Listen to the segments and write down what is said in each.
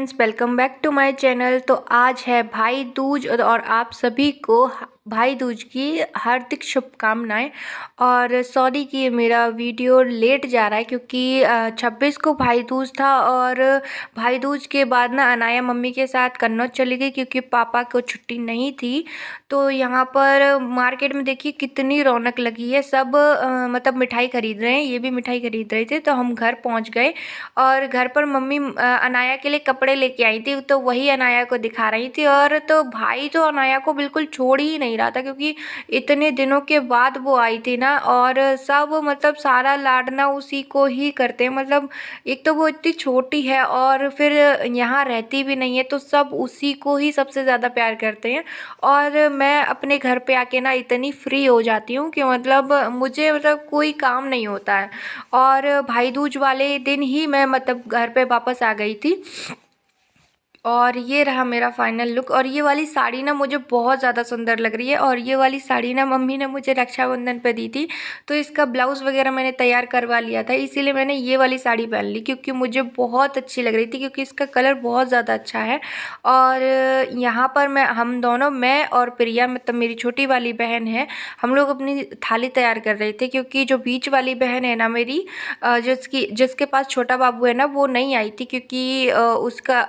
Friends, welcome back to my channel. तो आज है भाई दूज और आप सभी को भाई दूज की हार्दिक शुभकामनाएं। और सॉरी कि मेरा वीडियो लेट जा रहा है क्योंकि 26 को भाई दूज था और भाई दूज के बाद ना अनाया मम्मी के साथ कन्नौज चली गई क्योंकि पापा को छुट्टी नहीं थी। तो यहाँ पर मार्केट में देखिए कितनी रौनक लगी है। सब मतलब मिठाई खरीद रहे हैं, ये भी मिठाई खरीद रहे थे। तो हम घर पहुँच गए और घर पर मम्मी अनाया के लिए कपड़े लेके आई थी, तो वही अनाया को दिखा रही थी। और तो भाई तो अनाया को बिल्कुल छोड़ ही नहीं रहा था क्योंकि इतने दिनों के बाद वो आई थी ना। और सब मतलब सारा लाडना उसी को ही करते हैं। मतलब एक तो वो इतनी छोटी है और फिर यहाँ रहती भी नहीं है, तो सब उसी को ही सबसे ज़्यादा प्यार करते हैं। और मैं अपने घर पे आके ना इतनी फ्री हो जाती हूँ कि मतलब मुझे मतलब कोई काम नहीं होता है। और भाई दूज वाले दिन ही मैं मतलब घर पे वापस आ गई थी। और ये रहा मेरा फाइनल लुक। और ये वाली साड़ी ना मुझे बहुत ज़्यादा सुंदर लग रही है। और ये वाली साड़ी ना मम्मी ने मुझे रक्षाबंधन पे दी थी, तो इसका ब्लाउज़ वगैरह मैंने तैयार करवा लिया था, इसीलिए मैंने ये वाली साड़ी पहन ली क्योंकि मुझे बहुत अच्छी लग रही थी क्योंकि इसका कलर बहुत ज़्यादा अच्छा है। और यहाँ पर हम दोनों, मैं और प्रिया, मतलब मेरी छोटी वाली बहन है, हम लोग अपनी थाली तैयार कर रहे थे क्योंकि जो बीच वाली बहन है ना मेरी, जिसके पास छोटा बाबू है ना, वो नहीं आई थी क्योंकि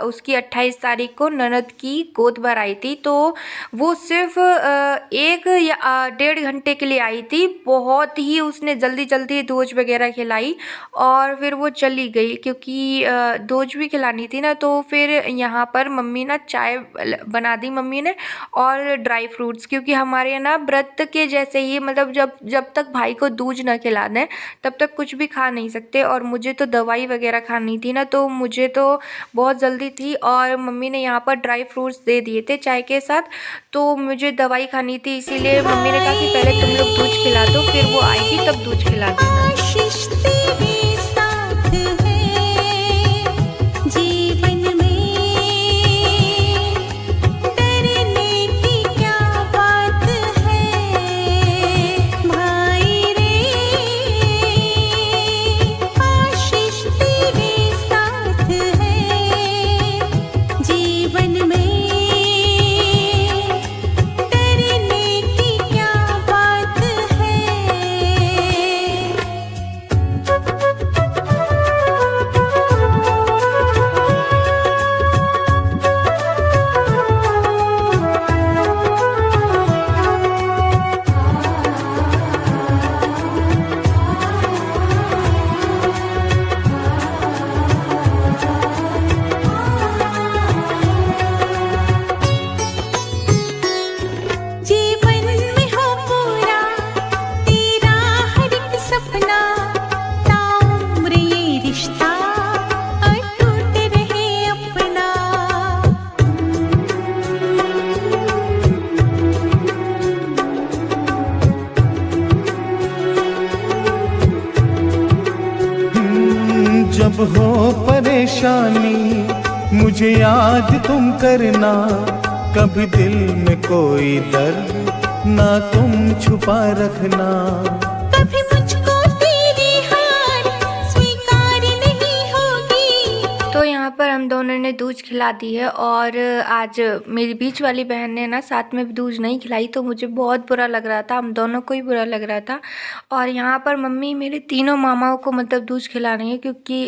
उसकी 28 तारीख को ननद की गोद भर आई थी। तो वो सिर्फ 1 या 1.5 घंटे के लिए आई थी। बहुत ही उसने जल्दी जल्दी दोज वगैरह खिलाई और फिर वो चली गई क्योंकि दोज भी खिलानी थी ना। तो फिर यहाँ पर मम्मी ना चाय बना दी मम्मी ने और ड्राई फ्रूट्स, क्योंकि हमारे यहाँ ना व्रत के जैसे ही, मतलब जब तक भाई को दूज ना खिला दें तब तक कुछ भी खा नहीं सकते। और मुझे तो दवाई वगैरह खानी थी ना, तो मुझे तो बहुत जल्दी थी और मम्मी ने यहाँ पर ड्राई फ्रूट्स दे दिए थे चाय के साथ। तो मुझे दवाई खानी थी, इसीलिए मम्मी ने कहा कि पहले तुम लोग दूज खिला दो, फिर वो आएगी तब दूज खिला देना। जब हो परेशानी मुझे याद तुम करना, कभी दिल में कोई दर्द ना तुम छुपा रखना। कभी मुझको तेरी हार स्वीकार नहीं होगी। तो यहाँ पर हम दोनों ने दूज खिला दी है। और आज मेरी बीच वाली बहन ने ना साथ में दूज नहीं खिलाई, तो मुझे बहुत बुरा लग रहा था, हम दोनों को ही बुरा लग रहा था। और यहाँ पर मम्मी मेरे तीनों मामाओं को मतलब दूज खिला रही है क्योंकि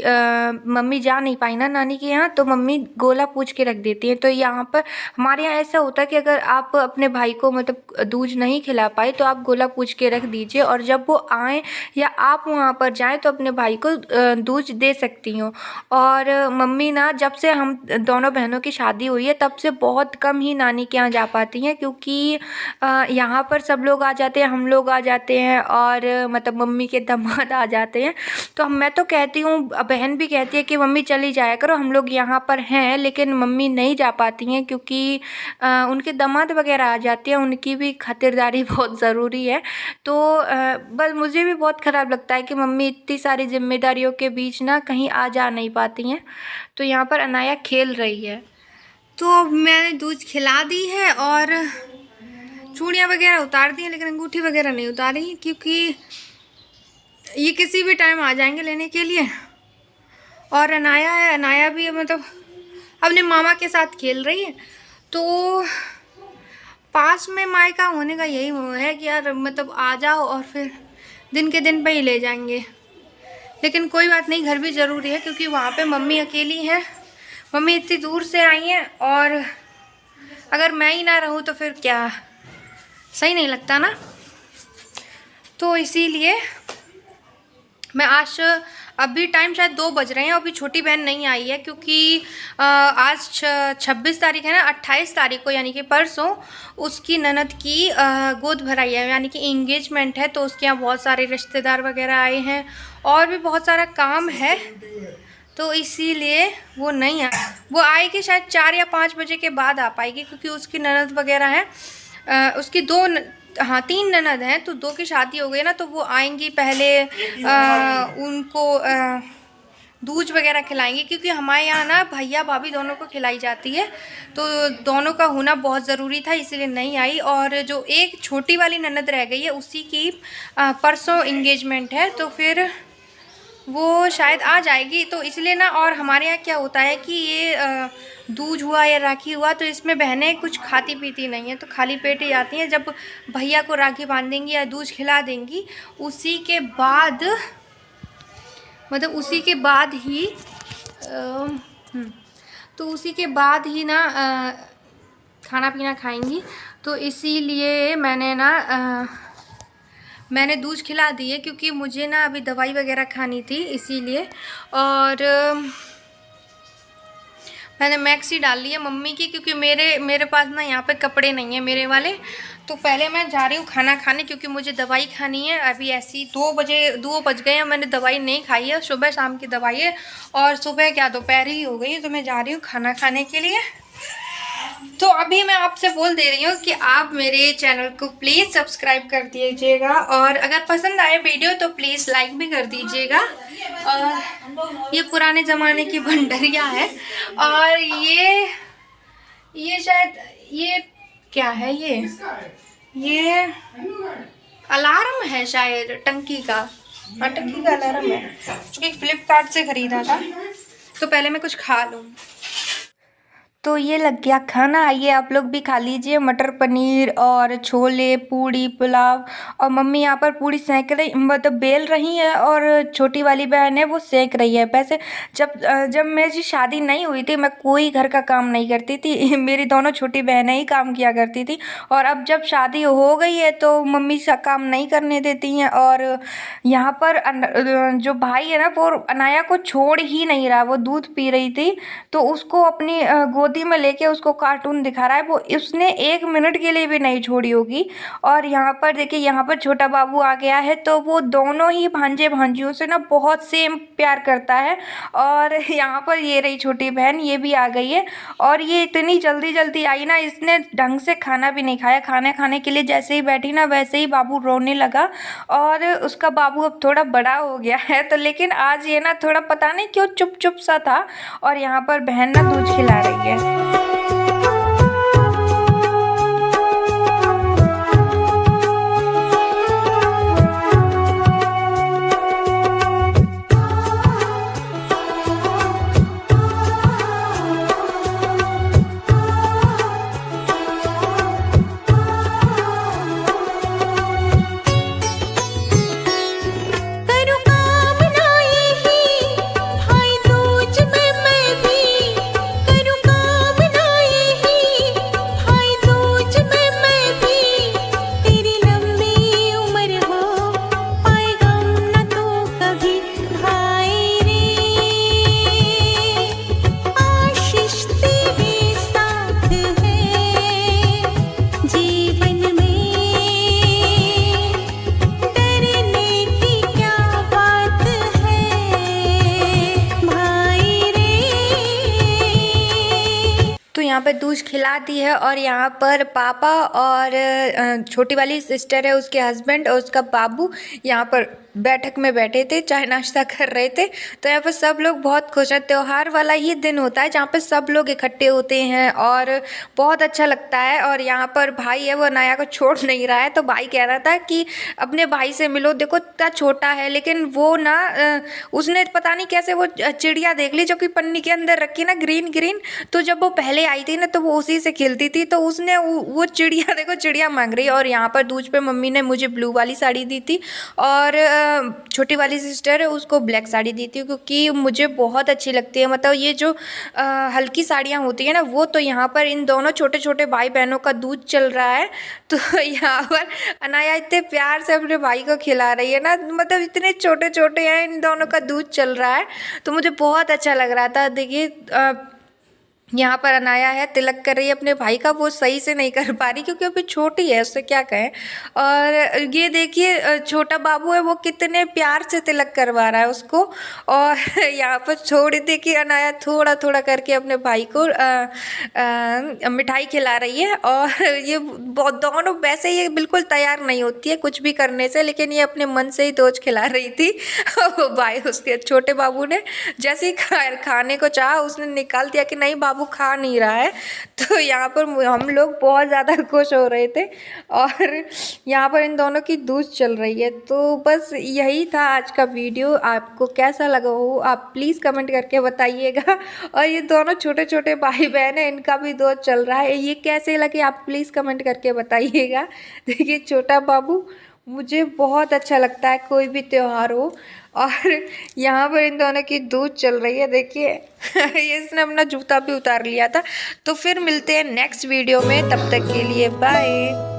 मम्मी जा नहीं पाई ना नानी के यहाँ, तो मम्मी गोला पूछ के रख देती हैं। तो यहाँ पर हमारे यहाँ ऐसा होता है कि अगर आप अपने भाई को मतलब दूज नहीं खिला पाए तो आप गोला पूछ के रख दीजिए, और जब वो आएँ या आप वहाँ पर जाएँ तो अपने भाई को दूज दे सकती हो। और मम्मी ना जब से हम दोनों बहनों की शादी हुई है तब से बहुत कम ही नानी के यहाँ जा पाती हैं क्योंकि यहाँ पर सब लोग आ जाते हैं, हम लोग आ जाते हैं और मतलब मम्मी के दामाद आ जाते हैं। तो मैं तो कहती हूँ, बहन भी कहती है कि मम्मी चली जाया करो, हम लोग यहाँ पर हैं, लेकिन मम्मी नहीं जा पाती हैं क्योंकि उनके दामाद वगैरह आ जाते हैं, उनकी भी खातिरदारी बहुत ज़रूरी है। तो बस मुझे भी बहुत ख़राब लगता है कि मम्मी इतनी सारी जिम्मेदारियों के बीच ना कहीं आ जा नहीं पाती हैं। तो यहाँ पर अनाया खेल रही है। तो मैंने दूज खिला दी है और चूड़ियाँ वगैरह उतार दी हैं, लेकिन अंगूठी वगैरह नहीं उतारी क्योंकि ये किसी भी टाइम आ जाएंगे लेने के लिए। और अनाया है, अनाया भी मतलब अपने मामा के साथ खेल रही है। तो पास में मायका होने का यही मोह है कि यार मतलब आ जाओ और फिर दिन के दिन पे ही ले जाएंगे। लेकिन कोई बात नहीं, घर भी ज़रूरी है क्योंकि वहाँ पे मम्मी अकेली हैं। मम्मी इतनी दूर से आई हैं और अगर मैं ही ना रहूँ तो फिर क्या, सही नहीं लगता ना। तो इसीलिए मैं आज, अभी टाइम शायद 2 बज रहे हैं, अभी छोटी बहन नहीं आई है क्योंकि आज 26 तारीख है ना, 28 तारीख को यानी कि परसों उसकी ननद की गोद भराई है, यानी कि इंगेजमेंट है। तो उसके यहाँ बहुत सारे रिश्तेदार वगैरह आए हैं और भी बहुत सारा काम है, तो इसीलिए वो नहीं आ, वो आएगी शायद 4 या 5 बजे के बाद आ पाएगी क्योंकि उसकी ननद वगैरह है। उसकी 3 ननद हैं, तो 2 की शादी हो गई ना, तो वो आएंगी पहले उनको दूज वगैरह खिलाएंगे क्योंकि हमारे यहाँ ना भैया भाभी दोनों को खिलाई जाती है, तो दोनों का होना बहुत ज़रूरी था, इसीलिए नहीं आई। और जो एक छोटी वाली ननद रह गई है उसी की परसों इंगेजमेंट है, तो फिर वो शायद आ जाएगी। तो इसलिए ना, और हमारे यहाँ क्या होता है कि ये दूज हुआ या राखी हुआ तो इसमें बहनें कुछ खाती पीती नहीं है, तो खाली पेट ही जाती हैं। जब भैया को राखी बांध देंगी या दूज खिला देंगी, उसी के बाद मतलब उसी के बाद ही तो उसी के बाद ही ना खाना पीना खाएंगी। तो इसीलिए मैंने दूज खिला दी है क्योंकि मुझे ना अभी दवाई वगैरह खानी थी इसीलिए। और मैंने मैक्सी डाल ली है मम्मी की क्योंकि मेरे पास ना यहाँ पे कपड़े नहीं है मेरे वाले। तो पहले मैं जा रही हूँ खाना खाने क्योंकि मुझे दवाई खानी है। अभी ऐसी 2 बज गए हैं, मैंने दवाई नहीं खाई है, सुबह शाम की दवाई है और सुबह क्या दोपहर ही हो गई है। तो मैं जा रही हूँ खाना खाने के लिए। तो अभी मैं आपसे बोल दे रही हूँ कि आप मेरे चैनल को प्लीज़ सब्सक्राइब कर दीजिएगा और अगर पसंद आए वीडियो तो प्लीज़ लाइक भी कर दीजिएगा। और ये पुराने ज़माने की भंडरिया है और ये शायद ये क्या है, ये अलार्म है शायद टंकी का। हाँ, टंकी का अलार्म है क्योंकि फ्लिपकार्ट से ख़रीदा था। तो पहले मैं कुछ खा लूँ। तो ये लग गया खाना, आइए आप लोग भी खा लीजिए। मटर पनीर और छोले, पूड़ी, पुलाव। और मम्मी यहाँ पर पूड़ी सेंक रही, मतलब बेल रही है, और छोटी वाली बहन है वो सेंक रही है। वैसे जब मेरी शादी नहीं हुई थी मैं कोई घर का काम नहीं करती थी, मेरी दोनों छोटी बहनें ही काम किया करती थी। और अब जब शादी हो गई है तो मम्मी सा काम नहीं करने देती हैं। और यहाँ पर जो भाई है ना वो अनाया को छोड़ ही नहीं रहा, वो दूध पी रही थी तो उसको अपनी गोदी में लेके उसको कार्टून दिखा रहा है, वो उसने 1 मिनट के लिए भी नहीं छोड़ी होगी। और यहाँ पर देखिए, यहाँ पर छोटा बाबू आ गया है तो वो दोनों ही भांजे भांजियों से ना बहुत सेम प्यार करता है। और यहाँ पर ये रही छोटी बहन, ये भी आ गई है और ये इतनी जल्दी आई ना, इसने ढंग से खाना भी नहीं खाया। खाना खाने के लिए जैसे ही बैठी ना वैसे ही बाबू रोने लगा। और उसका बाबू अब थोड़ा बड़ा हो गया है तो, लेकिन आज ये ना थोड़ा पता नहीं क्यों चुप सा था। और यहाँ पर बहन ना दूध खिला रही है। करूँ कामना यही भाई दूज में मैं भी, करूँ कामना यही भाई दूज में मैं भी। तेरी लंबी उम्र हो पाएगा न तो कभी भाई रे, आशीष तेरे साथ है जीवन में, डरने की क्या बात है भाई रे। तो यहाँ पर दूध खिला दी है और यहाँ पर पापा और छोटी वाली सिस्टर है उसके हस्बैंड और उसका बाबू यहाँ पर बैठक में बैठे थे, चाय नाश्ता कर रहे थे। तो यहाँ पर सब लोग बहुत खुश हैं। त्यौहार वाला ही दिन होता है जहाँ पर सब लोग इकट्ठे होते हैं और बहुत अच्छा लगता है। और यहाँ पर भाई है वो अनाया को छोड़ नहीं रहा है। तो भाई कह रहा था कि अपने भाई से मिलो, देखो इतना छोटा है, लेकिन वो ना उसने पता नहीं कैसे वो चिड़िया देख ली जो कि पन्नी के अंदर रखी ना, ग्रीन ग्रीन। तो जब वो पहले आई थी ना तो वो उसी से खेलती थी, तो उसने वो चिड़िया, देखो चिड़िया मांग रही है। और यहाँ पर दूज पे मम्मी ने मुझे ब्लू वाली साड़ी दी थी और छोटी वाली सिस्टर है उसको ब्लैक साड़ी दी थी, क्योंकि मुझे बहुत अच्छी लगती है। मतलब ये जो हल्की साड़ियाँ होती है ना वो, तो यहाँ पर इन दोनों छोटे छोटे भाई बहनों का दूज चल रहा है। तो यहाँ पर अनाया इतने प्यार से अपने भाई को खिला रही है ना, मतलब इतने छोटे छोटे हैं, इन दोनों का दूज चल रहा है। तो मुझे बहुत अच्छा लग रहा था। देखिए यहाँ पर अनाया है, तिलक कर रही है अपने भाई का। वो सही से नहीं कर पा रही क्योंकि अभी छोटी है, उससे क्या कहें। और ये देखिए छोटा बाबू है वो कितने प्यार से तिलक करवा रहा है उसको। और यहाँ पर छोड़ देखिए अनाया थोड़ा थोड़ा करके अपने भाई को मिठाई खिला रही है। और ये दोनों वैसे ये बिल्कुल तैयार नहीं होती है कुछ भी करने से, लेकिन ये अपने मन से ही दोज खिला रही थी। भाई उसके छोटे बाबू ने जैसे ही खाने को चाहा उसने निकाल दिया कि नहीं बाबू खा नहीं रहा है। तो यहाँ पर हम लोग बहुत ज़्यादा खुश हो रहे थे। और यहाँ पर इन दोनों की दूज चल रही है। तो बस यही था आज का वीडियो। आपको कैसा लगा हो आप प्लीज़ कमेंट करके बताइएगा। और ये दोनों छोटे छोटे भाई बहन हैं, इनका भी दूज चल रहा है, ये कैसे लगे आप प्लीज़ कमेंट करके बताइएगा। देखिए छोटा बाबू, मुझे बहुत अच्छा लगता है कोई भी त्यौहार हो। और यहाँ पर इन दोनों की दूज चल रही है। देखिए इसने अपना जूता भी उतार लिया था। तो फिर मिलते हैं नेक्स्ट वीडियो में, तब तक के लिए बाय।